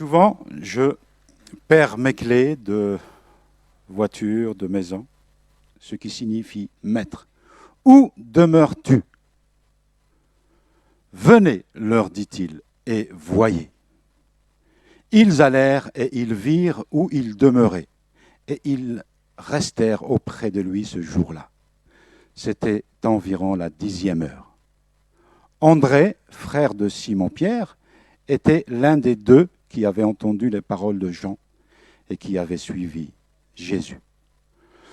Souvent, je perds mes clés de voiture, de maison, ce qui signifie maître. Où demeures-tu? Venez, leur dit-il, et voyez. Ils allèrent et ils virent où il demeurait, et ils restèrent auprès de lui ce jour-là. C'était environ la 10e heure. André, frère de Simon-Pierre, était l'un des deux qui avaient entendu les paroles de Jean et qui avaient suivi Jésus.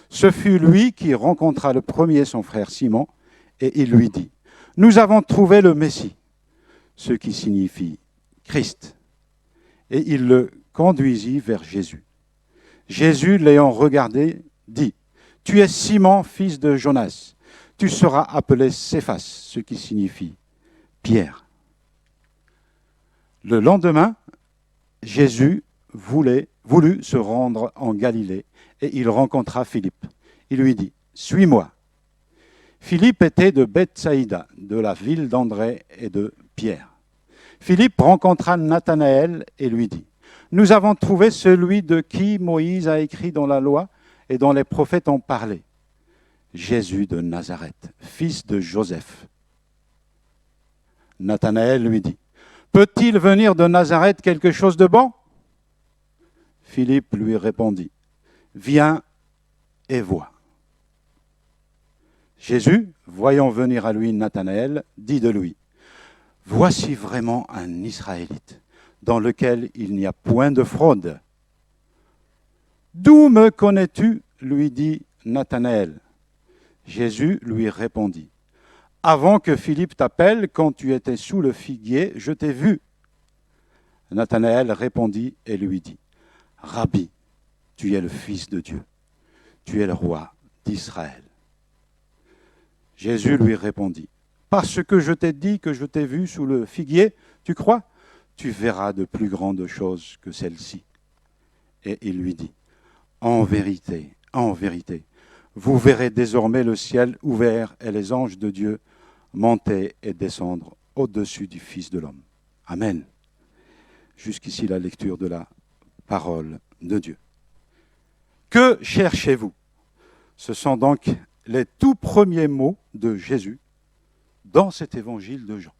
Ce fut lui qui rencontra le premier son frère Simon, et il lui dit, « Nous avons trouvé le Messie », ce qui signifie Christ. Et il le conduisit vers Jésus. Jésus, l'ayant regardé, dit, « Tu es Simon, fils de Jonas. Tu seras appelé Céphas, ce qui signifie Pierre. » Le lendemain, Jésus voulut se rendre en Galilée et il rencontra Philippe. Il lui dit, « Suis-moi. » Philippe était de Bethsaïda, de la ville d'André et de Pierre. Philippe rencontra Nathanaël et lui dit, « Nous avons trouvé celui de qui Moïse a écrit dans la loi et dont les prophètes ont parlé, Jésus de Nazareth, fils de Joseph. » Nathanaël lui dit, « Peut-il venir de Nazareth quelque chose de bon ?» Philippe lui répondit, « Viens et vois. » Jésus, voyant venir à lui Nathanaël, dit de lui, « Voici vraiment un Israélite, dans lequel il n'y a point de fraude. »« D'où me connais-tu » lui dit Nathanaël. Jésus lui répondit, « Avant que Philippe t'appelle, quand tu étais sous le figuier, je t'ai vu. » Nathanaël répondit et lui dit, « Rabbi, tu es le Fils de Dieu, tu es le roi d'Israël. » Jésus lui répondit, « Parce que je t'ai dit que je t'ai vu sous le figuier, tu crois? Tu verras de plus grandes choses que celles-ci. » Et il lui dit, « En vérité, vous verrez désormais le ciel ouvert et les anges de Dieu monter et descendre au-dessus du Fils de l'homme. » Amen. Jusqu'ici la lecture de la parole de Dieu. Que cherchez-vous? Ce sont donc les tout premiers mots de Jésus dans cet évangile de Jean.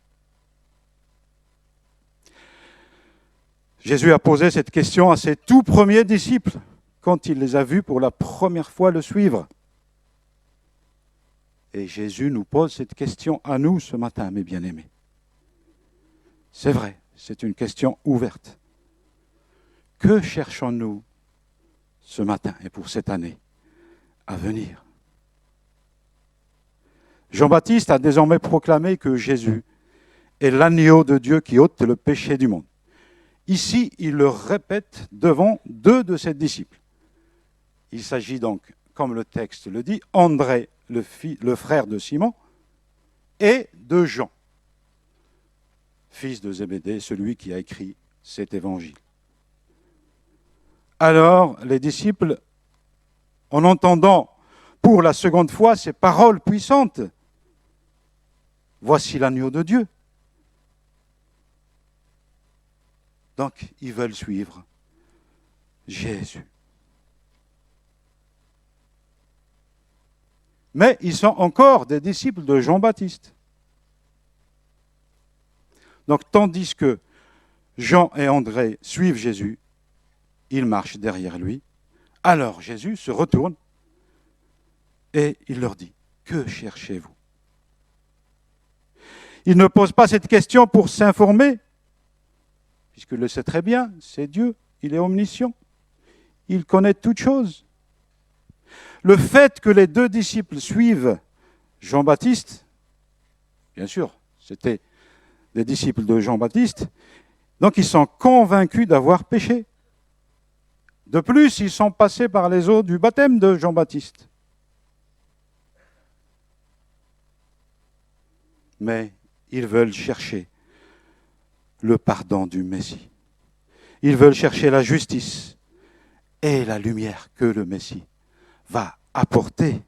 Jésus a posé cette question à ses tout premiers disciples quand il les a vus pour la première fois le suivre. Et Jésus nous pose cette question à nous ce matin, mes bien-aimés. C'est vrai, c'est une question ouverte. Que cherchons-nous ce matin et pour cette année à venir? Jean-Baptiste a désormais proclamé que Jésus est l'agneau de Dieu qui ôte le péché du monde. Ici, il le répète devant deux de ses disciples. Il s'agit donc, comme le texte le dit, André, le frère de Simon, et de Jean, fils de Zébédée, celui qui a écrit cet évangile. Alors, les disciples, en entendant pour la seconde fois ces paroles puissantes, « Voici l'agneau de Dieu », donc ils veulent suivre Jésus. Mais ils sont encore des disciples de Jean-Baptiste. Donc tandis que Jean et André suivent Jésus, ils marchent derrière lui. Alors Jésus se retourne et il leur dit, « Que cherchez-vous » Il ne pose pas cette question pour s'informer, puisqu'il le sait très bien, c'est Dieu, il est omniscient, il connaît toutes choses. Le fait que les deux disciples suivent Jean-Baptiste, bien sûr, c'était des disciples de Jean-Baptiste, donc ils sont convaincus d'avoir péché. De plus, ils sont passés par les eaux du baptême de Jean-Baptiste. Mais ils veulent chercher le pardon du Messie. Ils veulent chercher la justice et la lumière que le Messie va apporter.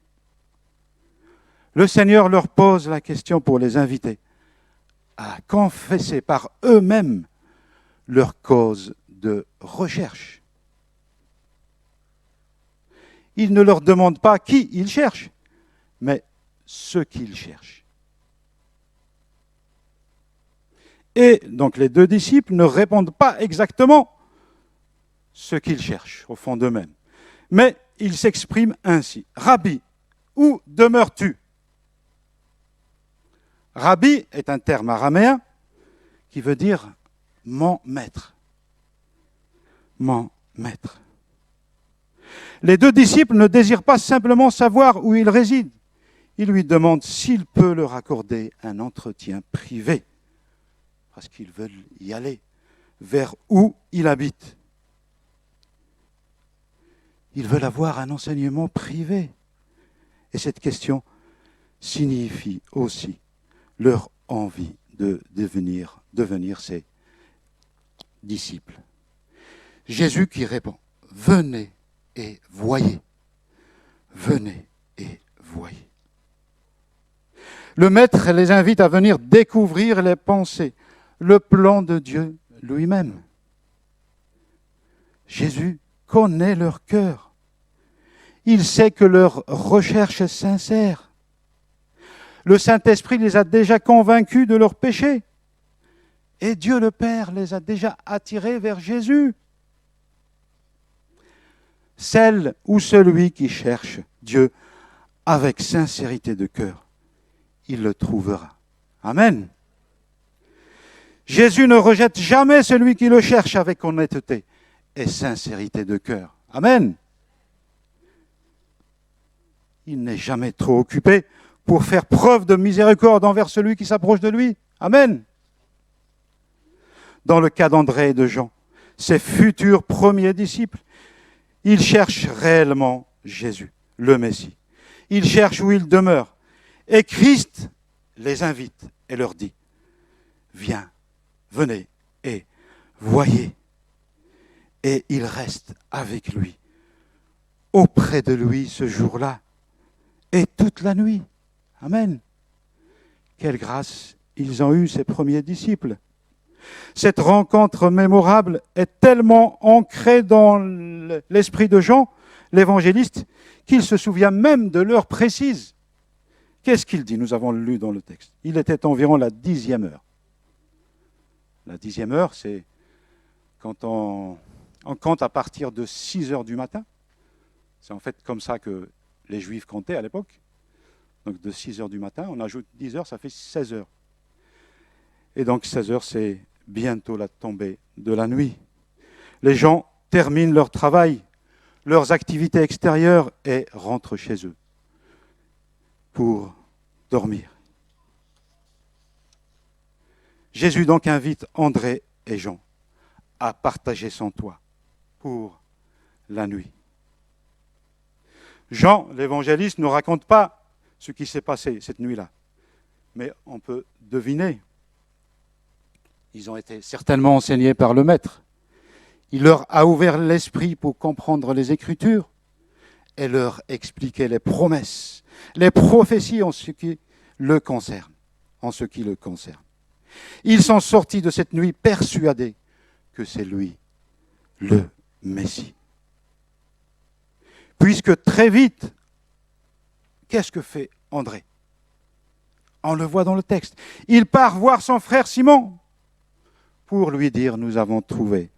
Le Seigneur leur pose la question pour les inviter à confesser par eux-mêmes leur cause de recherche. Il ne leur demande pas qui ils cherchent, mais ce qu'ils cherchent. Et donc les deux disciples ne répondent pas exactement ce qu'ils cherchent au fond d'eux-mêmes. Mais ils s'expriment ainsi. Rabbi, où demeures-tu? Rabbi est un terme araméen qui veut dire mon maître. Mon maître. Les deux disciples ne désirent pas simplement savoir où il réside. Ils lui demandent s'il peut leur accorder un entretien privé, parce qu'ils veulent y aller, vers où il habite. Ils veulent avoir un enseignement privé. Et cette question signifie aussi leur envie de devenir ses disciples. Jésus qui répond, venez et voyez. Venez et voyez. Le Maître les invite à venir découvrir les pensées, le plan de Dieu lui-même. Jésus connaît leur cœur. Il sait que leur recherche est sincère. Le Saint-Esprit les a déjà convaincus de leur péché. Et Dieu le Père les a déjà attirés vers Jésus. Celle ou celui qui cherche Dieu avec sincérité de cœur, il le trouvera. Amen. Jésus ne rejette jamais celui qui le cherche avec honnêteté et sincérité de cœur. Amen. Il n'est jamais trop occupé pour faire preuve de miséricorde envers celui qui s'approche de lui. Amen. Dans le cas d'André et de Jean, ses futurs premiers disciples, ils cherchent réellement Jésus, le Messie. Ils cherchent où il demeure. Et Christ les invite et leur dit, viens, venez et voyez. Et ils restent avec lui, auprès de lui ce jour-là, et toute la nuit. Amen. Quelle grâce ils ont eu, ces premiers disciples. Cette rencontre mémorable est tellement ancrée dans l'esprit de Jean, l'évangéliste, qu'il se souvient même de l'heure précise. Qu'est-ce qu'il dit? Nous avons lu dans le texte. Il était environ la 10e heure. La 10e heure, c'est quand on compte à partir de 6 heures du matin. C'est en fait comme ça que les Juifs comptaient à l'époque. Donc de 6 heures du matin, on ajoute 10 heures, ça fait 16 heures. Et donc 16 heures, c'est bientôt la tombée de la nuit. Les gens terminent leur travail, leurs activités extérieures et rentrent chez eux pour dormir. Jésus donc invite André et Jean à partager son toit pour la nuit. Jean, l'évangéliste, ne raconte pas ce qui s'est passé cette nuit-là, mais on peut deviner. Ils ont été certainement enseignés par le Maître. Il leur a ouvert l'esprit pour comprendre les Écritures et leur expliquer les promesses, les prophéties en ce qui le concerne. Ils sont sortis de cette nuit persuadés que c'est lui, le Messie. Puisque très vite, qu'est-ce que fait André? On le voit dans le texte. Il part voir son frère Simon pour lui dire, nous avons trouvé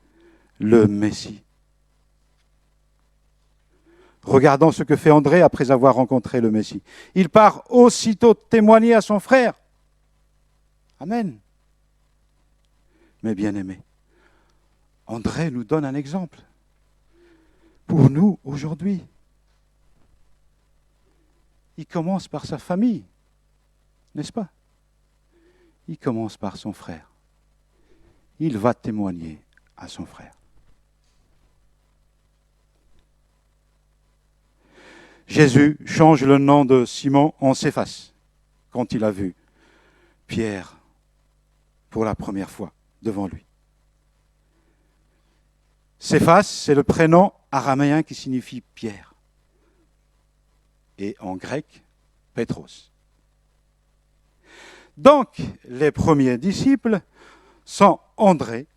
le Messie. Regardons ce que fait André après avoir rencontré le Messie. Il part aussitôt témoigner à son frère. Amen. Mes bien-aimés, André nous donne un exemple pour nous aujourd'hui. Il commence par sa famille, n'est-ce pas? Il commence par son frère. Il va témoigner à son frère. Jésus change le nom de Simon en Céphas quand il a vu Pierre pour la première fois devant lui. Céphas, c'est le prénom araméen qui signifie Pierre. Et en grec, Pétros. Donc, les premiers disciples sont André,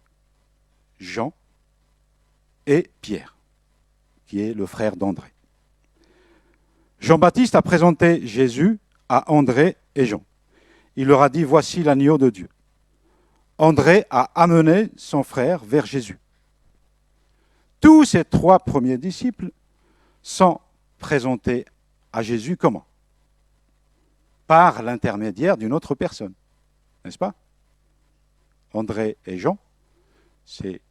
Jean et Pierre, qui est le frère d'André. Jean-Baptiste a présenté Jésus à André et Jean. Il leur a dit, voici l'agneau de Dieu. André a amené son frère vers Jésus. Tous ces 3 premiers disciples sont présentés à Jésus comment? Par l'intermédiaire d'une autre personne, n'est-ce pas? André et Jean, c'est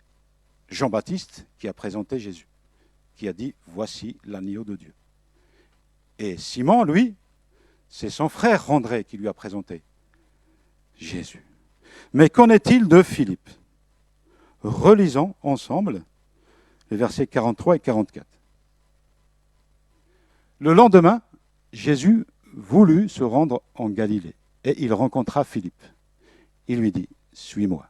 Jean-Baptiste qui a présenté Jésus, qui a dit, voici l'agneau de Dieu. Et Simon, lui, c'est son frère André qui lui a présenté Jésus. Mais qu'en est-il de Philippe? Relisons ensemble les versets 43 et 44. Le lendemain, Jésus voulut se rendre en Galilée et il rencontra Philippe. Il lui dit, suis-moi.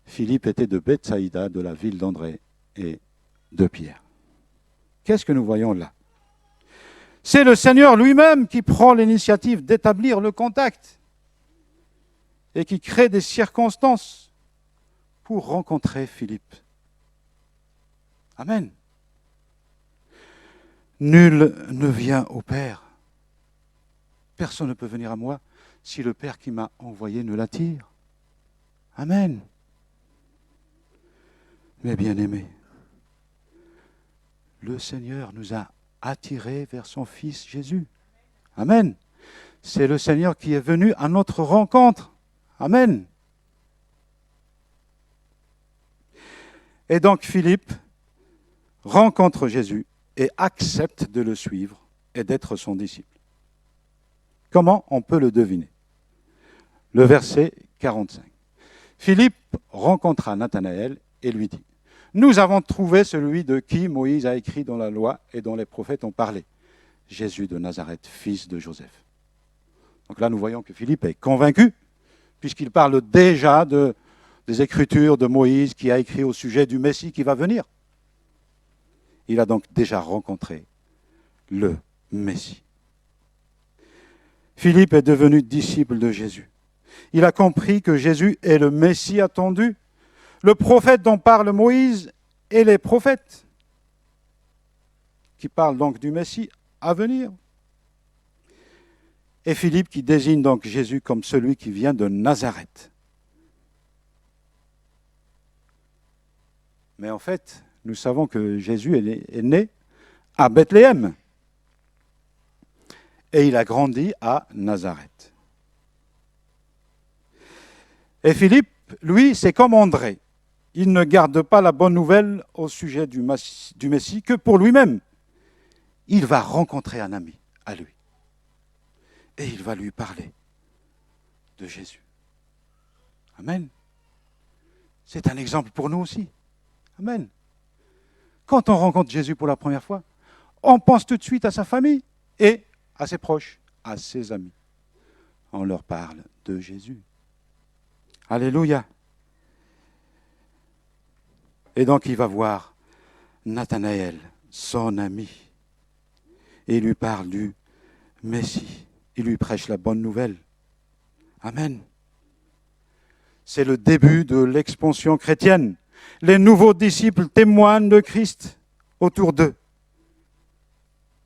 Philippe était de Bethsaïda, de la ville d'André et de Pierre. Qu'est-ce que nous voyons là? C'est le Seigneur lui-même qui prend l'initiative d'établir le contact et qui crée des circonstances pour rencontrer Philippe. Amen. Nul ne vient au Père. Personne ne peut venir à moi si le Père qui m'a envoyé ne l'attire. Amen. Mes bien-aimés, le Seigneur nous a attirés vers son Fils Jésus. Amen. C'est le Seigneur qui est venu à notre rencontre. Amen. Et donc Philippe rencontre Jésus et accepte de le suivre et d'être son disciple. Comment on peut le deviner? Le verset 45. Philippe rencontra Nathanaël et lui dit, nous avons trouvé celui de qui Moïse a écrit dans la loi et dont les prophètes ont parlé, Jésus de Nazareth, fils de Joseph. Donc là, nous voyons que Philippe est convaincu, puisqu'il parle déjà des Écritures de Moïse qui a écrit au sujet du Messie qui va venir. Il a donc déjà rencontré le Messie. Philippe est devenu disciple de Jésus. Il a compris que Jésus est le Messie attendu, le prophète dont parle Moïse et les prophètes, qui parlent donc du Messie à venir. Et Philippe qui désigne donc Jésus comme celui qui vient de Nazareth. Mais en fait, nous savons que Jésus est né à Bethléem. Et il a grandi à Nazareth. Et Philippe, lui, c'est comme André. Il ne garde pas la bonne nouvelle au sujet du Messie que pour lui-même. Il va rencontrer un ami à lui. Et il va lui parler de Jésus. Amen. C'est un exemple pour nous aussi. Amen. Quand on rencontre Jésus pour la première fois, on pense tout de suite à sa famille et à ses proches, à ses amis. On leur parle de Jésus. Alléluia. Et donc il va voir Nathanaël, son ami, et il lui parle du Messie. Il lui prêche la bonne nouvelle. Amen. C'est le début de l'expansion chrétienne. Les nouveaux disciples témoignent de Christ autour d'eux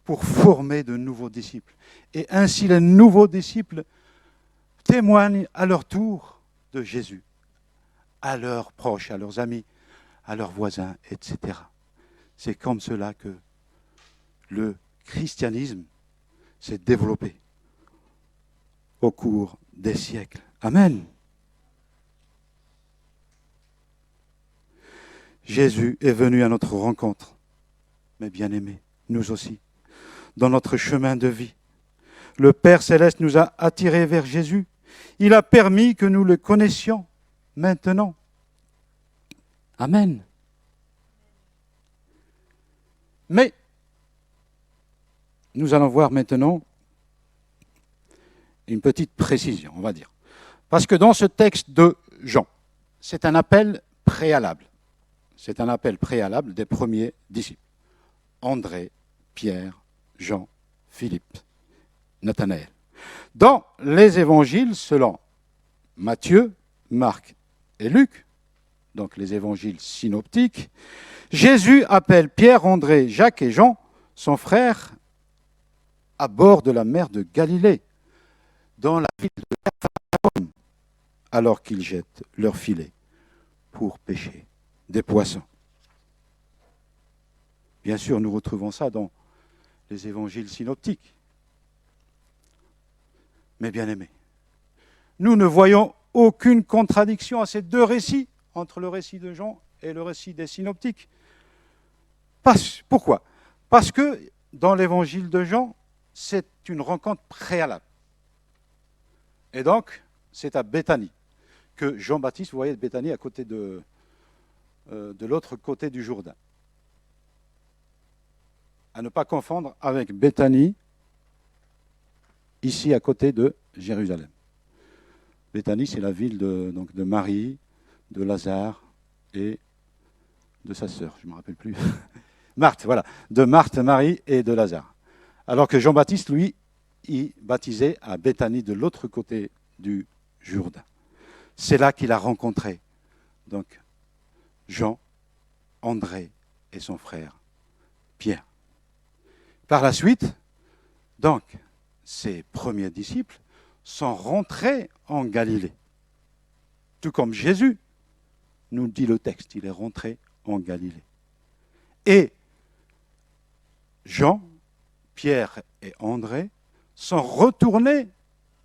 pour former de nouveaux disciples. Et ainsi les nouveaux disciples témoignent à leur tour de Jésus, à leurs proches, à leurs amis, à leurs voisins, etc. C'est comme cela que le christianisme s'est développé au cours des siècles. Amen. Jésus est venu à notre rencontre, mes bien-aimés, nous aussi, dans notre chemin de vie. Le Père Céleste nous a attirés vers Jésus. Il a permis que nous le connaissions maintenant. Amen. Mais nous allons voir maintenant une petite précision, on va dire. Parce que dans ce texte de Jean, c'est un appel préalable. C'est un appel préalable des premiers disciples. André, Pierre, Jean, Philippe, Nathanaël. Dans les évangiles, selon Matthieu, Marc et Luc, donc les évangiles synoptiques, Jésus appelle Pierre, André, Jacques et Jean, son frère, à bord de la mer de Galilée, dans la ville de Capharnaüm, alors qu'ils jettent leur filet pour pêcher des poissons. Bien sûr, nous retrouvons ça dans les évangiles synoptiques. Mais bien aimés, nous ne voyons aucune contradiction à ces deux récits, entre le récit de Jean et le récit des synoptiques. Pourquoi? Parce que dans l'évangile de Jean, c'est une rencontre préalable. Et donc, c'est à Béthanie que Jean-Baptiste, vous voyez Béthanie à côté de l'autre côté du Jourdain. À ne pas confondre avec Béthanie, ici à côté de Jérusalem. Béthanie, c'est la ville de Marie, de Lazare et de sa sœur, je ne me rappelle plus. Marthe, voilà, de Marthe, Marie et de Lazare. Alors que Jean-Baptiste, lui, il baptisait à Béthanie, de l'autre côté du Jourdain. C'est là qu'il a rencontré donc Jean, André et son frère Pierre. Par la suite, donc, ses premiers disciples sont rentrés en Galilée. Tout comme Jésus, nous dit le texte, il est rentré en Galilée. Et Jean, Pierre et André sont retournés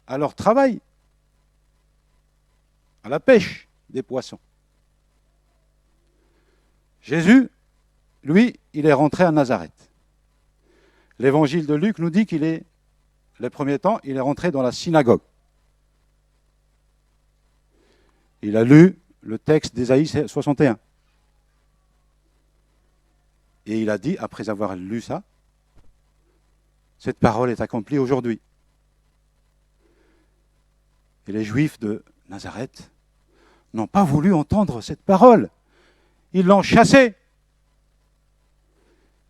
à leur travail, à la pêche des poissons. Jésus, lui, il est rentré à Nazareth. L'évangile de Luc nous dit qu'il est, les premiers temps, il est rentré dans la synagogue. Il a lu le texte d'Ésaïe 61. Et il a dit, après avoir lu ça, cette parole est accomplie aujourd'hui. Et les Juifs de Nazareth n'ont pas voulu entendre cette parole. Ils l'ont chassé.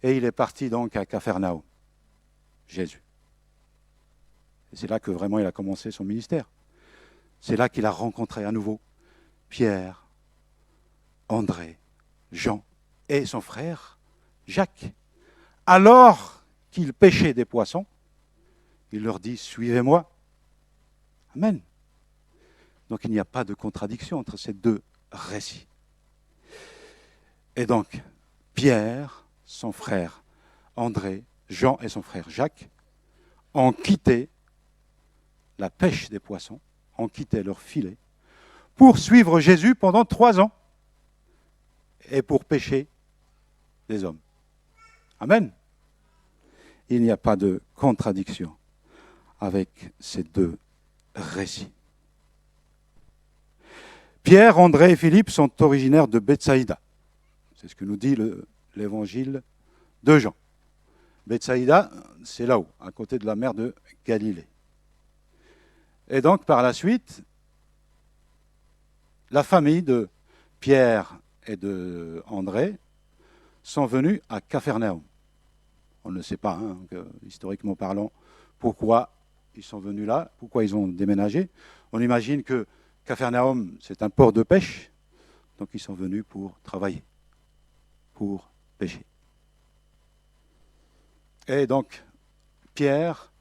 Et il est parti donc à Capharnaüm, Jésus. Et c'est là que vraiment il a commencé son ministère. C'est là qu'il a rencontré à nouveau Pierre, André, Jean et son frère Jacques. Alors qu'ils pêchaient des poissons, il leur dit « Suivez-moi ». Amen. Donc il n'y a pas de contradiction entre ces deux récits. Et donc, Pierre, son frère André, Jean et son frère Jacques ont quitté la pêche des poissons, ont quitté leur filet, pour suivre Jésus pendant 3 ans et pour pêcher des hommes. Amen. Il n'y a pas de contradiction avec ces deux récits. Pierre, André et Philippe sont originaires de Bethsaïda. C'est ce que nous dit l'évangile de Jean. Bethsaïda, c'est là-haut, à côté de la mer de Galilée. Et donc, par la suite, la famille de Pierre et de André sont venus à Capharnaüm. On ne sait pas, hein, historiquement parlant, pourquoi ils sont venus là, pourquoi ils ont déménagé. On imagine que Capharnaüm, c'est un port de pêche, donc ils sont venus pour travailler, pour pêcher. Et donc, Pierre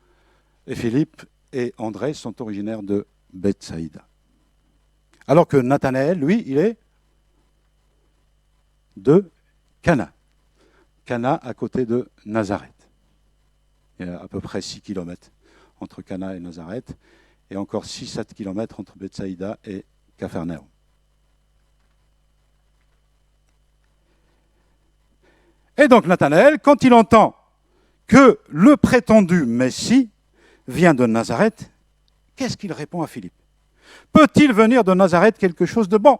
et Philippe et André sont originaires de Bethsaïda. Alors que Nathanaël, lui, il est de Cana. Cana à côté de Nazareth. Il y a à peu près 6 km entre Cana et Nazareth, et encore 6-7 km entre Bethsaïda et Capharnaüm. Et donc Nathanaël, quand il entend que le prétendu Messie vient de Nazareth, qu'est-ce qu'il répond à Philippe? Peut-il venir de Nazareth quelque chose de bon?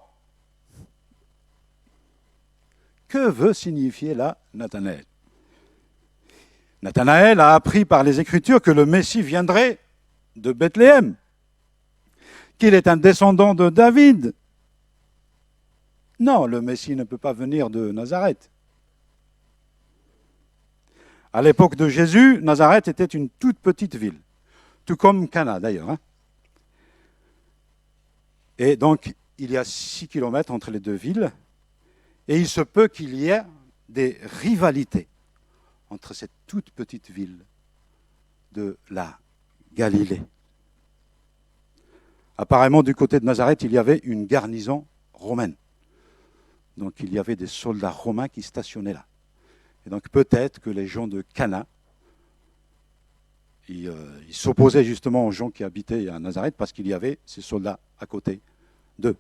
Que veut signifier là Nathanaël? Nathanaël a appris par les Écritures que le Messie viendrait de Bethléem, qu'il est un descendant de David. Non, le Messie ne peut pas venir de Nazareth. À l'époque de Jésus, Nazareth était une toute petite ville, tout comme Cana d'ailleurs. Et donc, il y a 6 kilomètres entre les deux villes, et il se peut qu'il y ait des rivalités entre cette toute petite ville de la Galilée. Apparemment, du côté de Nazareth, il y avait une garnison romaine. Donc il y avait des soldats romains qui stationnaient là. Et donc peut-être que les gens de Cana, ils s'opposaient justement aux gens qui habitaient à Nazareth parce qu'il y avait ces soldats à côté d'eux.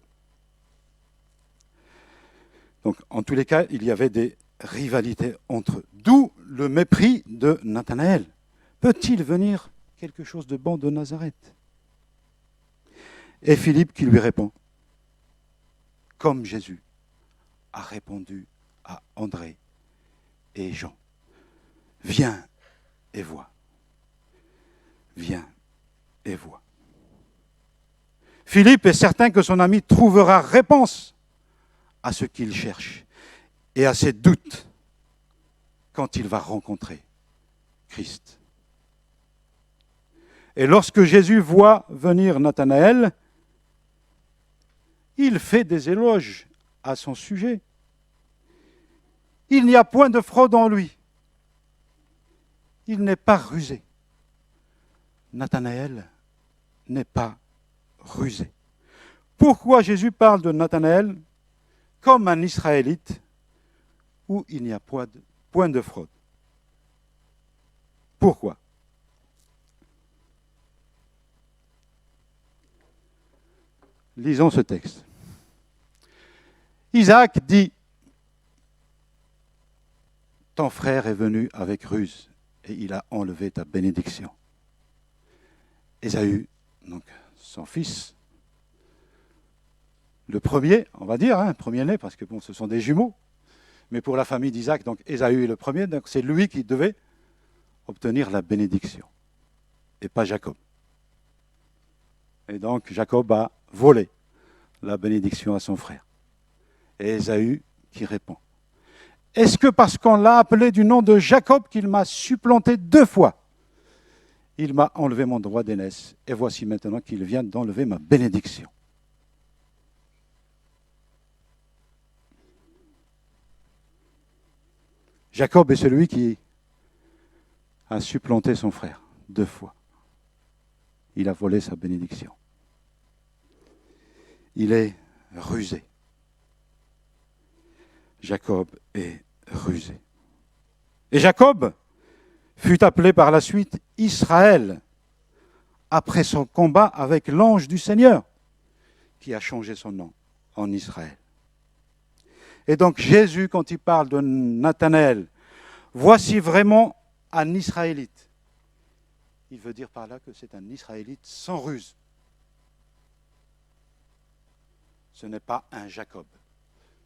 Donc en tous les cas, il y avait des rivalités entre eux. D'où le mépris de Nathanaël. Peut-il venir quelque chose de bon de Nazareth? Et Philippe qui lui répond, comme Jésus a répondu à André et Jean, viens et vois. Viens et vois. Philippe est certain que son ami trouvera réponse à ce qu'il cherche et à ses doutes quand il va rencontrer Christ. Et lorsque Jésus voit venir Nathanaël, il fait des éloges à son sujet. Il n'y a point de fraude en lui. Il n'est pas rusé. Nathanaël n'est pas rusé. Pourquoi Jésus parle de Nathanaël comme un Israélite où il n'y a point de fraude? Pourquoi? Lisons ce texte. Isaac dit, ton frère est venu avec ruse et il a enlevé ta bénédiction. Ésaü, donc son fils, le premier, on va dire, premier-né, parce que bon, ce sont des jumeaux, mais pour la famille d'Isaac, donc Ésaü est le premier, donc c'est lui qui devait obtenir la bénédiction, et pas Jacob. Et donc Jacob a volé la bénédiction à son frère. Et Ésaü qui répond, est-ce que parce qu'on l'a appelé du nom de Jacob qu'il m'a supplanté 2 fois? Il m'a enlevé mon droit d'aînesse, et voici maintenant qu'il vient d'enlever ma bénédiction. Jacob est celui qui a supplanté son frère 2 fois. Il a volé sa bénédiction. Il est rusé. Jacob est rusé. Et Jacob fut appelé par la suite Israël, après son combat avec l'ange du Seigneur, qui a changé son nom en Israël. Et donc Jésus, quand il parle de Nathanaël, voici vraiment un Israélite. Il veut dire par là que c'est un Israélite sans ruse. Ce n'est pas un Jacob,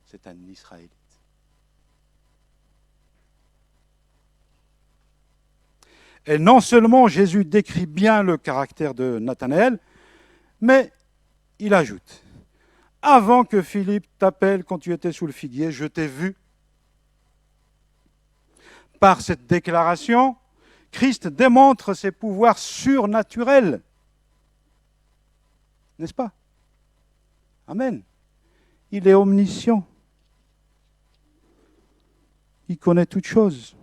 c'est un Israélite. Et non seulement Jésus décrit bien le caractère de Nathanaël, mais il ajoute, avant que Philippe t'appelle quand tu étais sous le figuier, je t'ai vu. Par cette déclaration, Christ démontre ses pouvoirs surnaturels. N'est-ce pas? Amen. Il est omniscient. Il connaît toutes choses.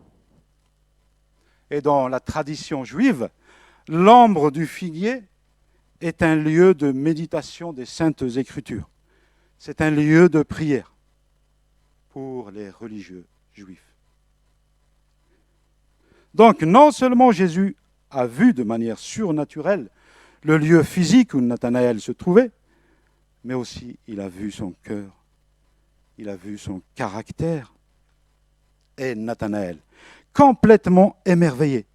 Et dans la tradition juive, l'ombre du figuier est un lieu de méditation des Saintes Écritures. C'est un lieu de prière pour les religieux juifs. Donc, non seulement Jésus a vu de manière surnaturelle le lieu physique où Nathanaël se trouvait, mais aussi il a vu son cœur, il a vu son caractère. Et Nathanaël, complètement émerveillé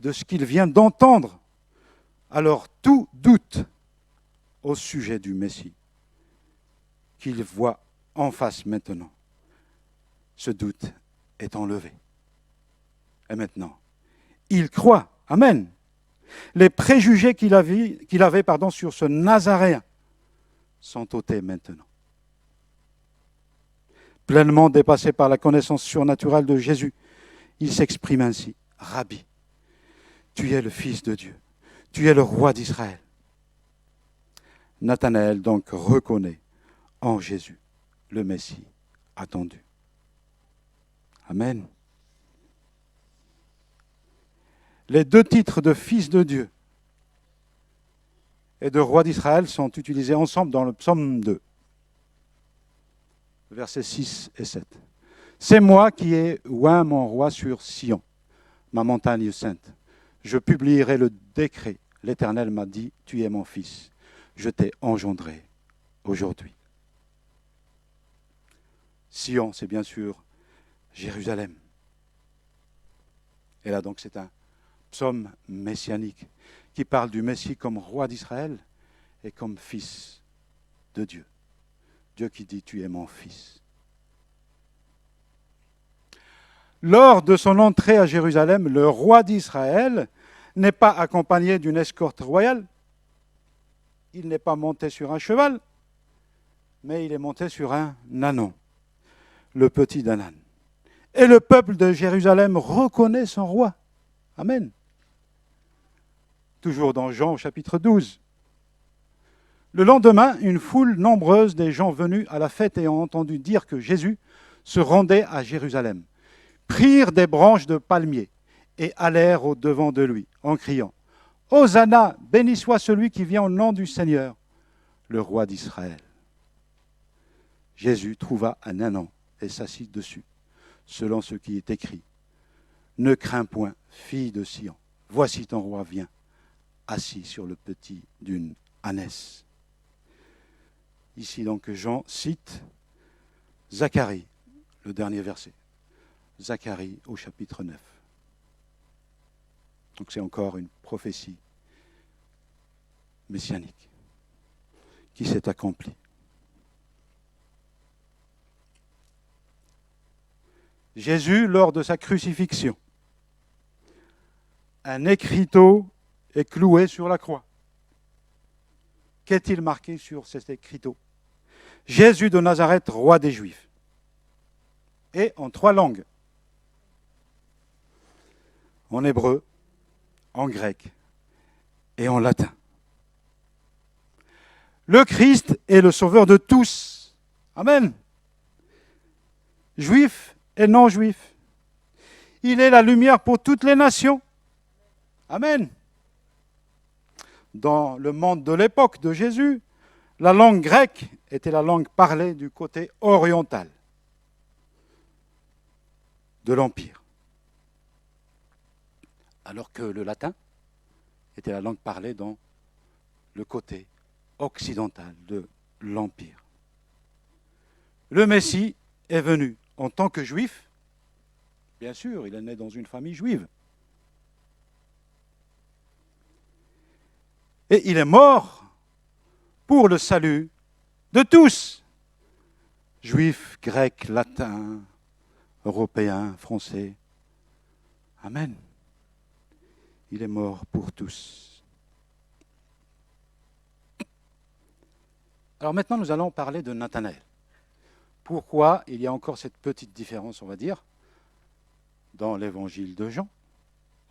de ce qu'il vient d'entendre, alors tout doute au sujet du Messie, qu'il voit en face maintenant, ce doute est enlevé. Et maintenant, il croit. Amen. Les préjugés qu'il avait sur ce Nazaréen sont ôtés maintenant. Pleinement dépassé par la connaissance surnaturelle de Jésus, il s'exprime ainsi. Rabbi, tu es le Fils de Dieu. Tu es le roi d'Israël. Nathanaël donc reconnaît en Jésus, le Messie attendu. Amen. Les deux titres de fils de Dieu et de roi d'Israël sont utilisés ensemble dans le psaume 2, versets 6 et 7. C'est moi qui ai oint mon roi sur Sion, ma montagne sainte. Je publierai le décret. L'Éternel m'a dit, tu es mon fils. Je t'ai engendré aujourd'hui. Sion, c'est bien sûr Jérusalem. Et là donc c'est un psaume messianique qui parle du Messie comme roi d'Israël et comme fils de Dieu. Dieu qui dit, tu es mon fils. Lors de son entrée à Jérusalem, le roi d'Israël n'est pas accompagné d'une escorte royale. Il n'est pas monté sur un cheval, mais il est monté sur un ânon, le petit d'Anan. Et le peuple de Jérusalem reconnaît son roi. Amen. Toujours dans Jean au chapitre 12. Le lendemain, une foule nombreuse des gens venus à la fête ayant entendu dire que Jésus se rendait à Jérusalem, prirent des branches de palmier et allèrent au-devant de lui, en criant « Hosanna, béni soit celui qui vient au nom du Seigneur, le roi d'Israël. » Jésus trouva un ânon et s'assit dessus, selon ce qui est écrit. « Ne crains point, fille de Sion, voici ton roi vient, assis sur le petit d'une ânesse. » Ici donc Jean cite Zacharie, le dernier verset. Zacharie au chapitre 9. Donc c'est encore une prophétie messianique qui s'est accomplie. Jésus, lors de sa crucifixion, un écriteau est cloué sur la croix. Qu'est-il marqué sur cet écriteau? Jésus de Nazareth, roi des Juifs. Et en 3 langues. En hébreu, en grec et en latin. Le Christ est le sauveur de tous. Amen. Juifs et non-juifs. Il est la lumière pour toutes les nations. Amen. Dans le monde de l'époque de Jésus, la langue grecque était la langue parlée du côté oriental de l'Empire, alors que le latin était la langue parlée dans le côté occidental de l'Empire. Le Messie est venu en tant que juif. Bien sûr, il est né dans une famille juive. Et il est mort pour le salut de tous. Juifs, grecs, latins, européens, français. Amen. Il est mort pour tous. Alors maintenant, nous allons parler de Nathanaël. Pourquoi il y a encore cette petite différence, on va dire, dans l'évangile de Jean,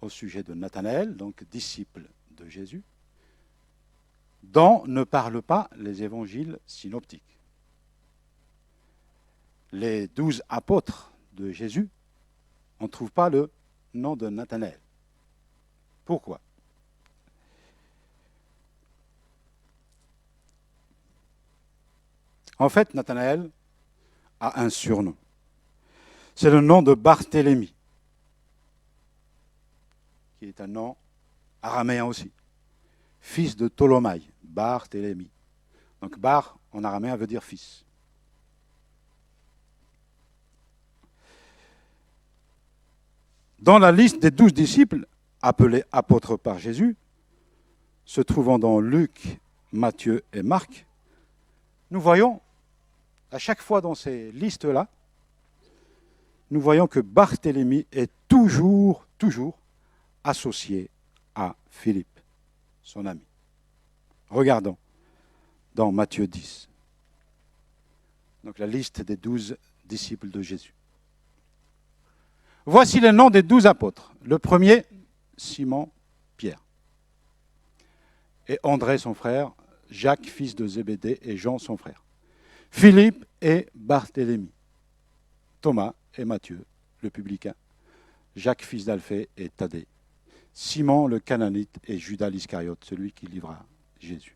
au sujet de Nathanaël, donc disciple de Jésus, dont ne parlent pas les évangiles synoptiques. Les 12 apôtres de Jésus, on ne trouve pas le nom de Nathanaël. Pourquoi? En fait, Nathanaël a un surnom. C'est le nom de Barthélemy, qui est un nom araméen aussi. Fils de Ptolemaï, Barthélemy. Donc Bar, en araméen, veut dire fils. Dans la liste des 12 disciples, appelés apôtres par Jésus, se trouvant dans Luc, Matthieu et Marc, nous voyons, à chaque fois dans ces listes-là, nous voyons que Barthélemy est toujours associé à Philippe, son ami. Regardons dans Matthieu 10. Donc la liste des 12 disciples de Jésus. Voici les noms des 12 apôtres. Le premier, Simon, Pierre. Et André, son frère, Jacques, fils de Zébédée, et Jean, son frère. Philippe et Barthélemy, Thomas et Matthieu, le publicain, Jacques fils d'Alphée et Thaddée, Simon le Cananite et Judas l'Iscariote, celui qui livra Jésus.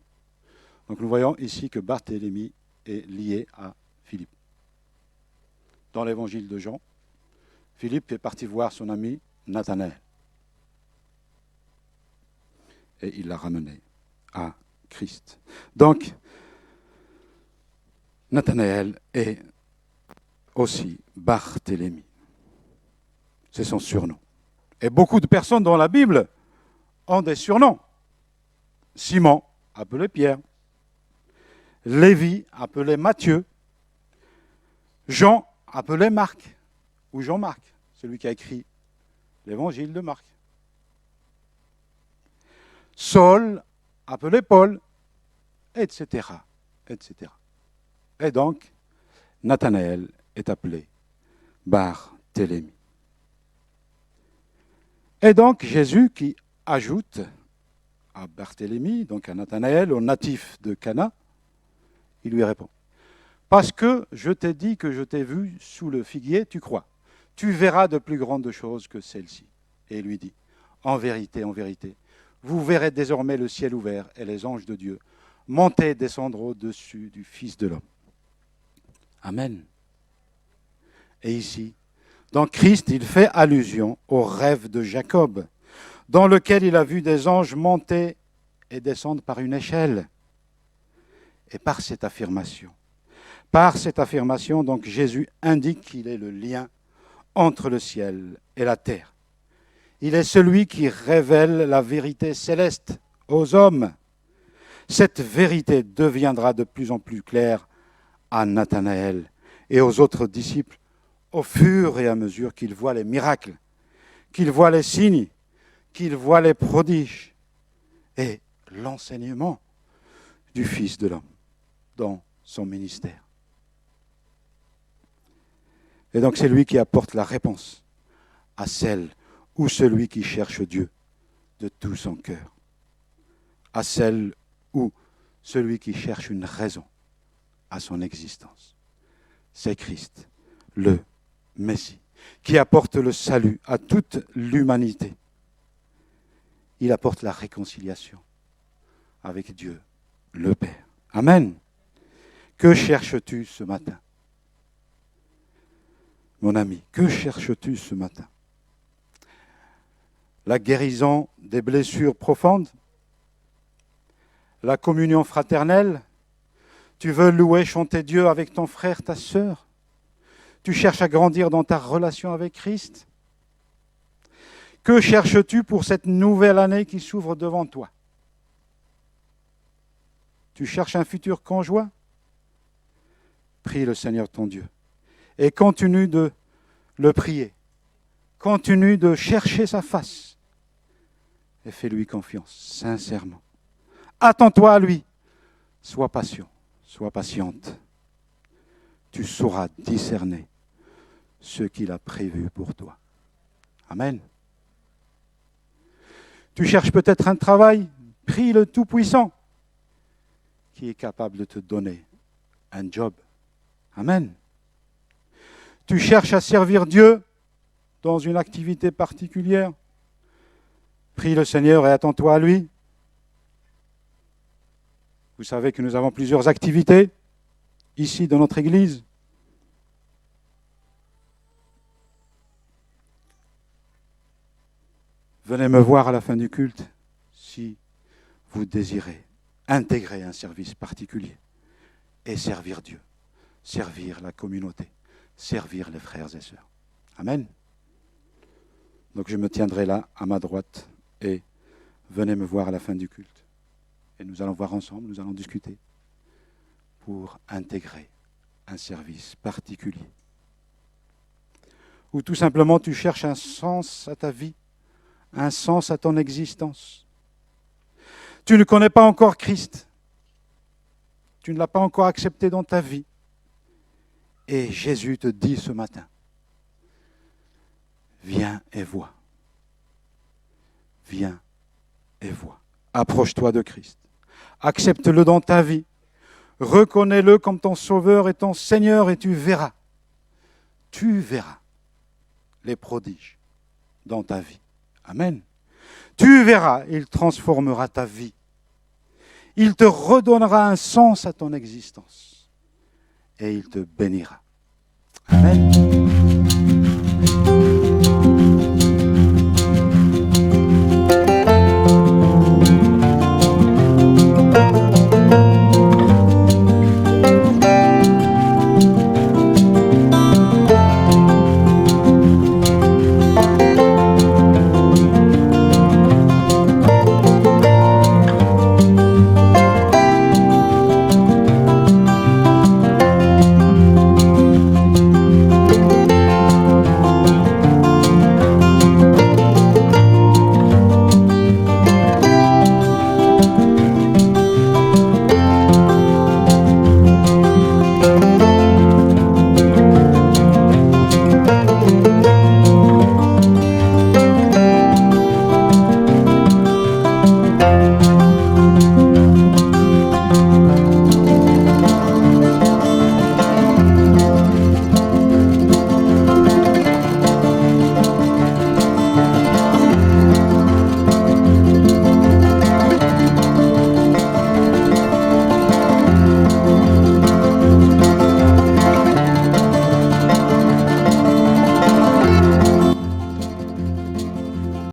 Donc nous voyons ici que Barthélemy est lié à Philippe. Dans l'évangile de Jean, Philippe est parti voir son ami Nathanaël. Et il l'a ramené à Christ. Donc, Nathanaël est aussi Barthélemy. C'est son surnom. Et beaucoup de personnes dans la Bible ont des surnoms. Simon, appelé Pierre. Lévi, appelé Matthieu. Jean, appelé Marc, ou Jean-Marc, celui qui a écrit l'évangile de Marc. Saul, appelé Paul, etc., etc. Et donc, Nathanaël est appelé Barthélemy. Et donc, Jésus qui ajoute à Barthélemy, donc à Nathanaël, au natif de Cana, il lui répond, « Parce que je t'ai dit que je t'ai vu sous le figuier, tu crois. Tu verras de plus grandes choses que celles-ci. » Et il lui dit, « En vérité, vous verrez désormais le ciel ouvert et les anges de Dieu monter et descendre au-dessus du Fils de l'homme. » Amen. Et ici, dans Christ, il fait allusion au rêve de Jacob, dans lequel il a vu des anges monter et descendre par une échelle. Et par cette affirmation, donc Jésus indique qu'il est le lien entre le ciel et la terre. Il est celui qui révèle la vérité céleste aux hommes. Cette vérité deviendra de plus en plus claire à Nathanaël et aux autres disciples au fur et à mesure qu'ils voient les miracles, qu'ils voient les signes, qu'ils voient les prodiges et l'enseignement du Fils de l'homme dans son ministère. Et donc c'est lui qui apporte la réponse à celle ou celui qui cherche Dieu de tout son cœur, à celle ou celui qui cherche une raison à son existence. C'est Christ, le Messie, qui apporte le salut à toute l'humanité. Il apporte la réconciliation avec Dieu, le Père. Amen. Que cherches-tu ce matin? Mon ami, que cherches-tu ce matin? La guérison des blessures profondes? La communion fraternelle? Tu veux louer, chanter Dieu avec ton frère, ta sœur? Tu cherches à grandir dans ta relation avec Christ? Que cherches-tu pour cette nouvelle année qui s'ouvre devant toi? Tu cherches un futur conjoint? Prie le Seigneur ton Dieu et continue de le prier. Continue de chercher sa face et fais-lui confiance, sincèrement. Attends-toi à lui. Sois patient, sois patiente. Tu sauras discerner ce qu'il a prévu pour toi. Amen. Tu cherches peut-être un travail, prie le Tout-Puissant qui est capable de te donner un job. Amen. Tu cherches à servir Dieu dans une activité particulière, prie le Seigneur et attends-toi à lui. Vous savez que nous avons plusieurs activités ici dans notre Église. Venez me voir à la fin du culte si vous désirez intégrer un service particulier et servir Dieu, servir la communauté, servir les frères et sœurs. Amen. Donc je me tiendrai là à ma droite et venez me voir à la fin du culte. Et nous allons voir ensemble, nous allons discuter pour intégrer un service particulier. Ou tout simplement tu cherches un sens à ta vie, un sens à ton existence. Tu ne connais pas encore Christ. Tu ne l'as pas encore accepté dans ta vie. Et Jésus te dit ce matin, viens et vois. Viens et vois. Approche-toi de Christ. Accepte-le dans ta vie. Reconnais-le comme ton Sauveur et ton Seigneur et tu verras les prodiges dans ta vie. Amen. Tu verras, il transformera ta vie. Il te redonnera un sens à ton existence et il te bénira. Amen.